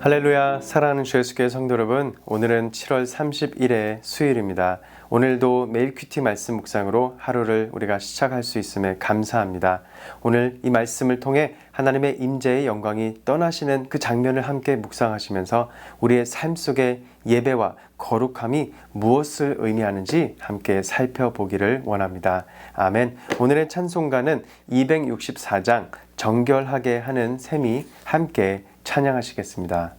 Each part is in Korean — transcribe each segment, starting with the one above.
할렐루야, 사랑하는 주 예수교회 성도 여러분, 오늘은 7월 30일의 수요일입니다. 오늘도 매일 큐티 말씀 묵상으로 하루를 우리가 시작할 수 있음에 감사합니다. 오늘 이 말씀을 통해 하나님의 임재의 영광이 떠나시는 그 장면을 함께 묵상하시면서 우리의 삶 속의 예배와 거룩함이 무엇을 의미하는지 함께 살펴보기를 원합니다. 아멘. 오늘의 찬송가는 264장 정결하게 하는 셈이 함께 찬양하시겠습니다.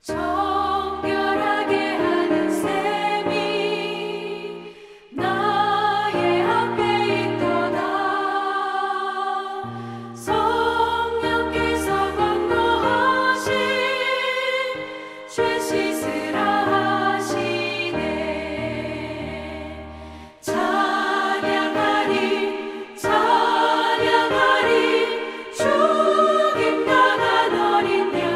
정결하게 하는 셈이 나의 앞에 있도다. 성령께서 권고하신 죄 씻으라 하시네. 찬양하리 찬양하리 죽임당한 어린 양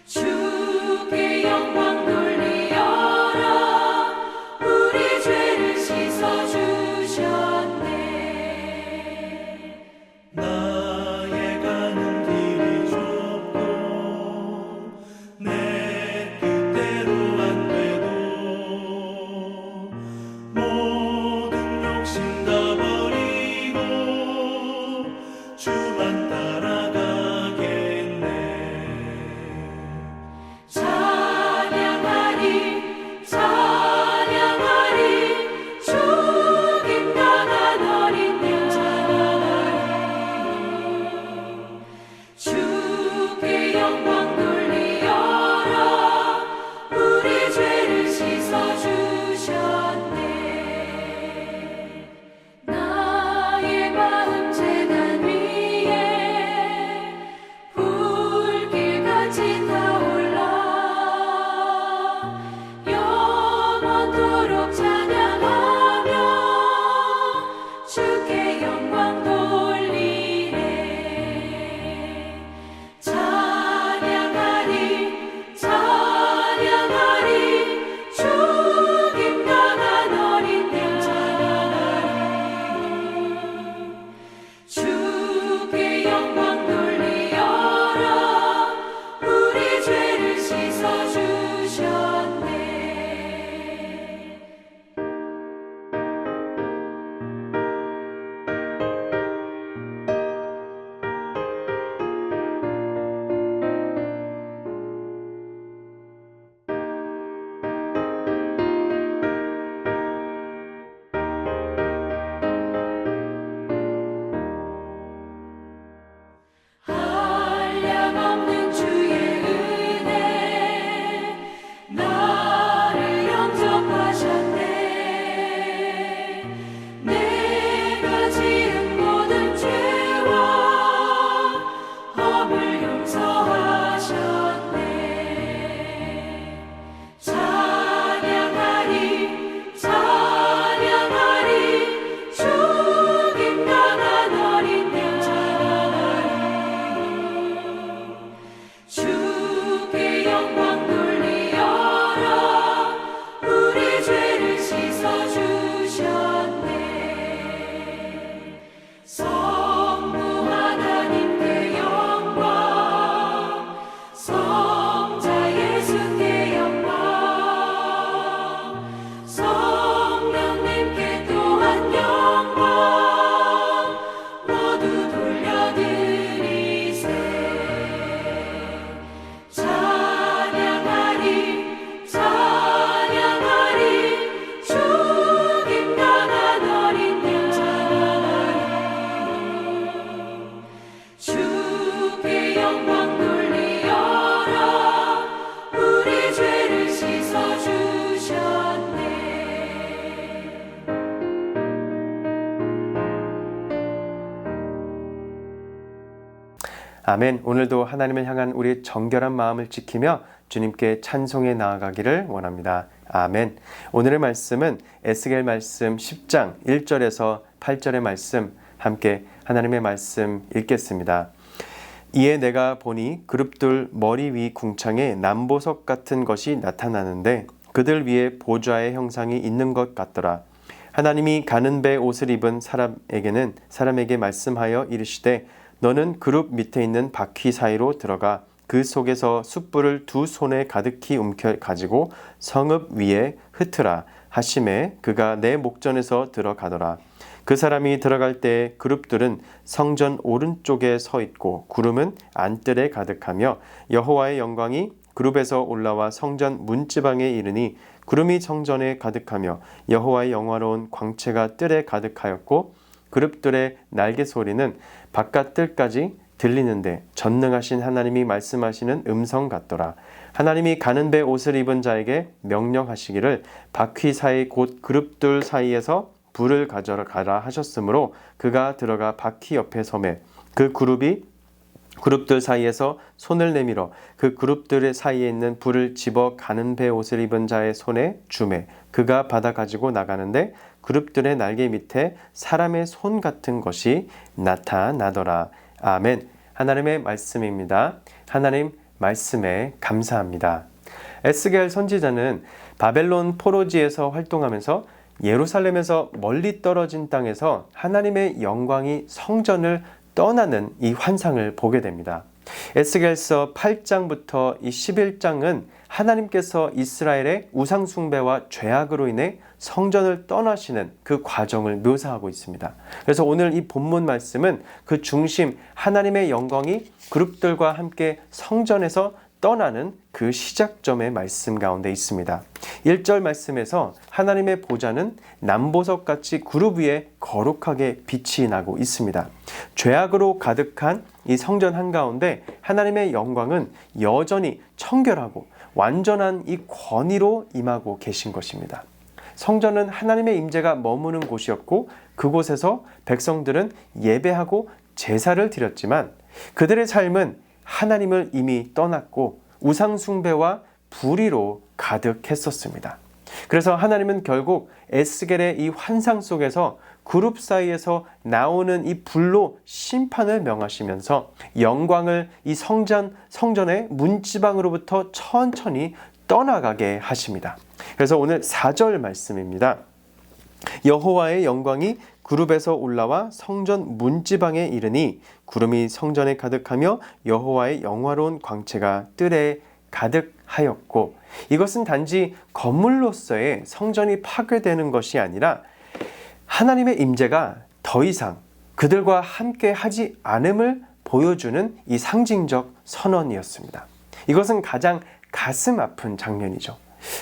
주께 영광 돌리어라. 우리 죄를 씻어주셨네. 나의 가는 길이 좁고 내 뜻대로 안 되고 모든 욕심 다 버리고 주만 따라가겠네. 찬양하리 찬양하리 죽임당한 어린 양 주께 영광 돌리어라. 우리 죄를 씻어주셨네. 나의 마음 제단 위에 불길같이 타올라. 영원토록 찬양하며 주께 영광 돌리네. 찬양하리 찬양하리 죽임당한 어린 양 주께 영광 돌리어라. 우리 죄를 씻어주셨네. 한량없는 주의 은혜 나를 영접하셨네. 내가 지은 모든 죄와 허물 용서하셨네. 찬양하리 찬양하리 죽임당한 어린 양 주께 영광 돌리어라. 우리 죄를 씻어주셨네. 성부 하나님께 영광, 성자 예수께 영광, 성령님께 또한 영광 모두 돌려드리세. 찬양하리 찬양하리 죽임당한 어린 양 주께 영광 돌리어라. 우리 죄를 씻어주셨네. 아멘. 오늘도 하나님을 향한 우리의 정결한 마음을 지키며 주님께 찬송해 나아가기를 원합니다. 아멘. 오늘의 말씀은 에스겔 말씀 10장 1절에서 8절의 말씀 함께 하나님의 말씀 읽겠습니다. 이에 내가 보니 그룹들 머리 위 궁창에 남보석 같은 것이 나타나는데 그들 위에 보좌의 형상이 있는 것 같더라. 하나님이 가는 배 옷을 입은 사람에게 말씀하여 이르시되 너는 그룹 밑에 있는 바퀴 사이로 들어가 그 속에서 숯불을 두 손에 가득히 움켜 가지고 성읍 위에 흩으라 하심에 그가 내 목전에서 들어가더라. 그 사람이 들어갈 때 그룹들은 성전 오른쪽에 서 있고 구름은 안뜰에 가득하며 여호와의 영광이 그룹에서 올라와 성전 문지방에 이르니 구름이 성전에 가득하며 여호와의 영화로운 광채가 뜰에 가득하였고 그룹들의 날개 소리는 바깥 뜰까지 들리는데 전능하신 하나님이 말씀하시는 음성 같더라. 하나님이 가는 배 옷을 입은 자에게 명령하시기를 바퀴 사이 곧 그룹들 사이에서 불을 가져가라 하셨으므로 그가 들어가 바퀴 옆에 서매 그 그룹들 사이에서 손을 내밀어 그 그룹들 사이에 있는 불을 집어 가는 배 옷을 입은 자의 손에 주매 그가 받아 가지고 나가는데 그룹들의 날개 밑에 사람의 손 같은 것이 나타나더라. 아멘. 하나님의 말씀입니다. 하나님 말씀에 감사합니다. 에스겔 선지자는 바벨론 포로지에서 활동하면서 예루살렘에서 멀리 떨어진 땅에서 하나님의 영광이 성전을 떠나는 이 환상을 보게 됩니다. 에스겔서 8장부터 이 11장은 하나님께서 이스라엘의 우상 숭배와 죄악으로 인해 성전을 떠나시는 그 과정을 묘사하고 있습니다. 그래서 오늘 이 본문 말씀은 그 중심 하나님의 영광이 그룹들과 함께 성전에서 떠나는 그 시작점의 말씀 가운데 있습니다. 1절 말씀에서 하나님의 보좌는 남보석같이 그룹 위에 거룩하게 빛이 나고 있습니다. 죄악으로 가득한 이 성전 한가운데 하나님의 영광은 여전히 청결하고 완전한 이 권위로 임하고 계신 것입니다. 성전은 하나님의 임재가 머무는 곳이었고 그곳에서 백성들은 예배하고 제사를 드렸지만 그들의 삶은 하나님을 이미 떠났고 우상 숭배와 불의로 가득했었습니다. 그래서 하나님은 결국 에스겔의 이 환상 속에서 그룹 사이에서 나오는 이 불로 심판을 명하시면서 영광을 이 성전의 문지방으로부터 천천히 떠나가게 하십니다. 그래서 오늘 4절 말씀입니다. 여호와의 영광이 그룹에서 올라와 성전 문지방에 이르니 구름이 성전에 가득하며 여호와의 영화로운 광채가 뜰에 가득하였고 이것은 단지 건물로서의 성전이 파괴되는 것이 아니라 하나님의 임재가 더 이상 그들과 함께 하지 않음을 보여주는 이 상징적 선언이었습니다. 이것은 가장 가슴 아픈 장면이죠.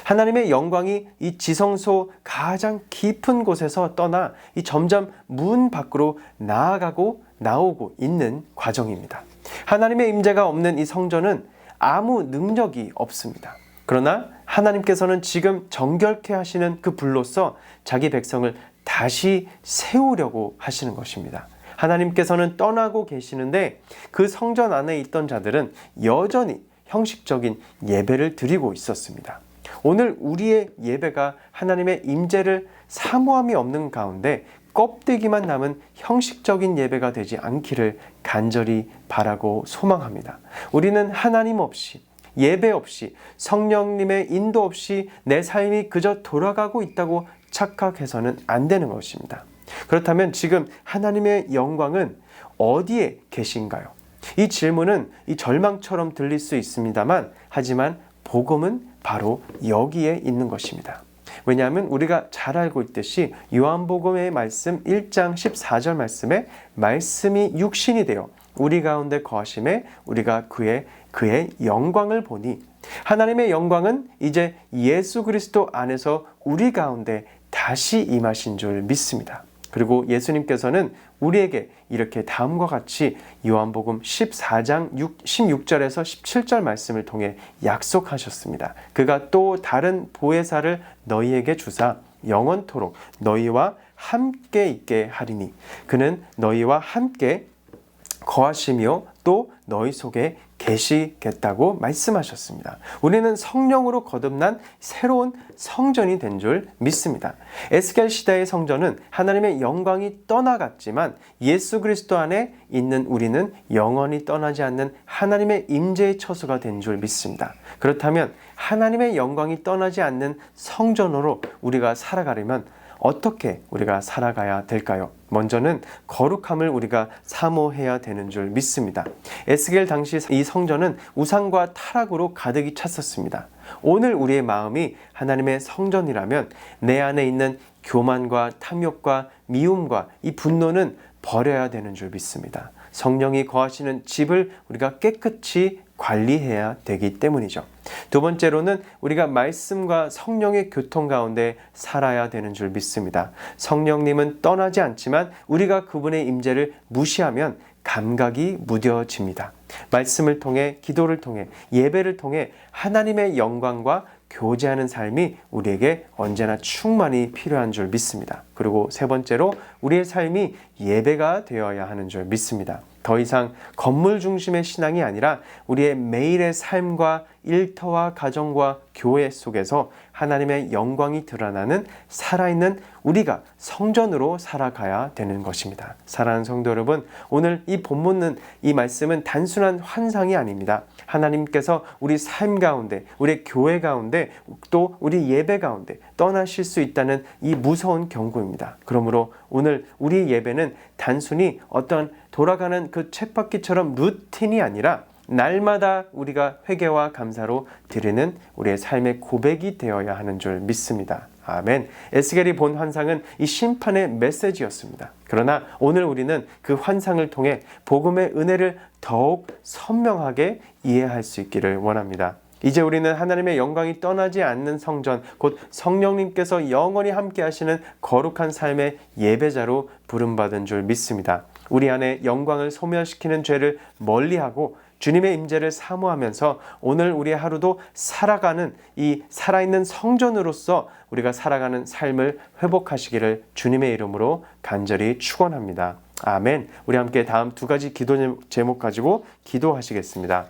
하나님의 영광이 이 지성소 가장 깊은 곳에서 떠나 이 점점 문 밖으로 나오고 있는 과정입니다. 하나님의 임재가 없는 이 성전은 아무 능력이 없습니다. 그러나 하나님께서는 지금 정결케 하시는 그 불로서 자기 백성을 다시 세우려고 하시는 것입니다. 하나님께서는 떠나고 계시는데 그 성전 안에 있던 자들은 여전히 형식적인 예배를 드리고 있었습니다. 오늘 우리의 예배가 하나님의 임재를 사모함이 없는 가운데 껍데기만 남은 형식적인 예배가 되지 않기를 간절히 바라고 소망합니다. 우리는 하나님 없이 예배 없이 성령님의 인도 없이 내 삶이 그저 돌아가고 있다고 착각해서는 안 되는 것입니다. 그렇다면 지금 하나님의 영광은 어디에 계신가요? 이 질문은 이 절망처럼 들릴 수 있습니다만 하지만 복음은 바로 여기에 있는 것입니다. 왜냐하면 우리가 잘 알고 있듯이 요한복음의 말씀 1장 14절 말씀에 말씀이 육신이 되어 우리 가운데 거하심에 우리가 그의 영광을 보니 하나님의 영광은 이제 예수 그리스도 안에서 우리 가운데 다시 임하신 줄 믿습니다. 그리고 예수님께서는 우리에게 이렇게 다음과 같이 요한복음 14장 16절에서 17절 말씀을 통해 약속하셨습니다. 그가 또 다른 보혜사를 너희에게 주사 영원토록 너희와 함께 있게 하리니 그는 너희와 함께 거하시며 또 너희 속에 계시겠다고 말씀하셨습니다. 우리는 성령으로 거듭난 새로운 성전이 된 줄 믿습니다. 에스겔 시대의 성전은 하나님의 영광이 떠나갔지만 예수 그리스도 안에 있는 우리는 영원히 떠나지 않는 하나님의 임재의 처소가 된 줄 믿습니다. 그렇다면 하나님의 영광이 떠나지 않는 성전으로 우리가 살아가려면 어떻게 우리가 살아가야 될까요? 먼저는 거룩함을 우리가 사모해야 되는 줄 믿습니다. 에스겔 당시 이 성전은 우상과 타락으로 가득히 찼었습니다. 오늘 우리의 마음이 하나님의 성전이라면 내 안에 있는 교만과 탐욕과 미움과 이 분노는 버려야 되는 줄 믿습니다. 성령이 거하시는 집을 우리가 깨끗이 관리해야 되기 때문이죠. 두 번째로는 우리가 말씀과 성령의 교통 가운데 살아야 되는 줄 믿습니다. 성령님은 떠나지 않지만 우리가 그분의 임재를 무시하면 감각이 무뎌집니다. 말씀을 통해, 기도를 통해, 예배를 통해 하나님의 영광과 교제하는 삶이 우리에게 언제나 충만히 필요한 줄 믿습니다. 그리고 세 번째로 우리의 삶이 예배가 되어야 하는 줄 믿습니다. 더 이상 건물 중심의 신앙이 아니라 우리의 매일의 삶과 일터와 가정과 교회 속에서 하나님의 영광이 드러나는 살아있는 우리가 성전으로 살아가야 되는 것입니다. 사랑하는 성도 여러분, 오늘 이 본문은, 이 말씀은 단순한 환상이 아닙니다. 하나님께서 우리 삶 가운데, 우리 교회 가운데, 또 우리 예배 가운데 떠나실 수 있다는 이 무서운 경고입니다. 그러므로 오늘 우리 예배는 단순히 어떤 돌아가는 그 쳇바퀴처럼 루틴이 아니라 날마다 우리가 회개와 감사로 드리는 우리의 삶의 고백이 되어야 하는 줄 믿습니다. 아멘. 에스겔이 본 환상은 이 심판의 메시지였습니다. 그러나 오늘 우리는 그 환상을 통해 복음의 은혜를 더욱 선명하게 이해할 수 있기를 원합니다. 이제 우리는 하나님의 영광이 떠나지 않는 성전, 곧 성령님께서 영원히 함께 하시는 거룩한 삶의 예배자로 부름받은 줄 믿습니다. 우리 안에 영광을 소멸시키는 죄를 멀리하고 주님의 임재를 사모하면서 오늘 우리의 하루도 살아가는 이 살아있는 성전으로서 우리가 살아가는 삶을 회복하시기를 주님의 이름으로 간절히 축원합니다. 아멘. 우리 함께 다음 두 가지 기도 제목 가지고 기도하시겠습니다.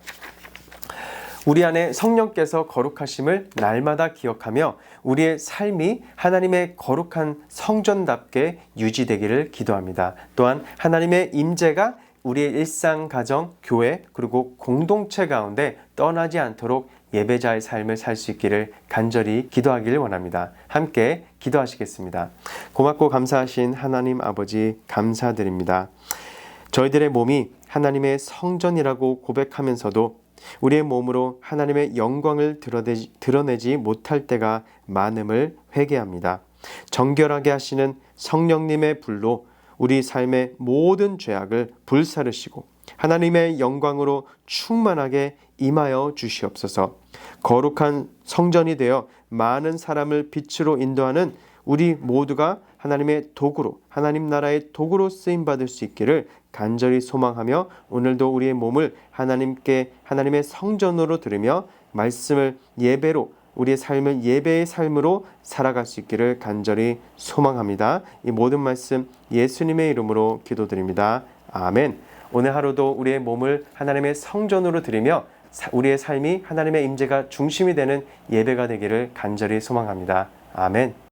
우리 안에 성령께서 거룩하심을 날마다 기억하며 우리의 삶이 하나님의 거룩한 성전답게 유지되기를 기도합니다. 또한 하나님의 임재가 우리의 일상, 가정, 교회 그리고 공동체 가운데 떠나지 않도록 예배자의 삶을 살 수 있기를 간절히 기도하기를 원합니다. 함께 기도하시겠습니다. 고맙고 감사하신 하나님 아버지 감사드립니다. 저희들의 몸이 하나님의 성전이라고 고백하면서도 우리의 몸으로 하나님의 영광을 드러내지 못할 때가 많음을 회개합니다. 정결하게 하시는 성령님의 불로 우리 삶의 모든 죄악을 불사르시고 하나님의 영광으로 충만하게 임하여 주시옵소서. 거룩한 성전이 되어 많은 사람을 빛으로 인도하는 우리 모두가 하나님의 도구로, 하나님 나라의 도구로 쓰임받을 수 있기를 간절히 소망하며 오늘도 우리의 몸을 하나님의 성전으로 들으며 말씀을 예배로, 우리의 삶을 예배의 삶으로 살아갈 수 있기를 간절히 소망합니다. 이 모든 말씀 예수님의 이름으로 기도드립니다. 아멘. 오늘 하루도 우리의 몸을 하나님의 성전으로 드리며 우리의 삶이 하나님의 임재가 중심이 되는 예배가 되기를 간절히 소망합니다. 아멘.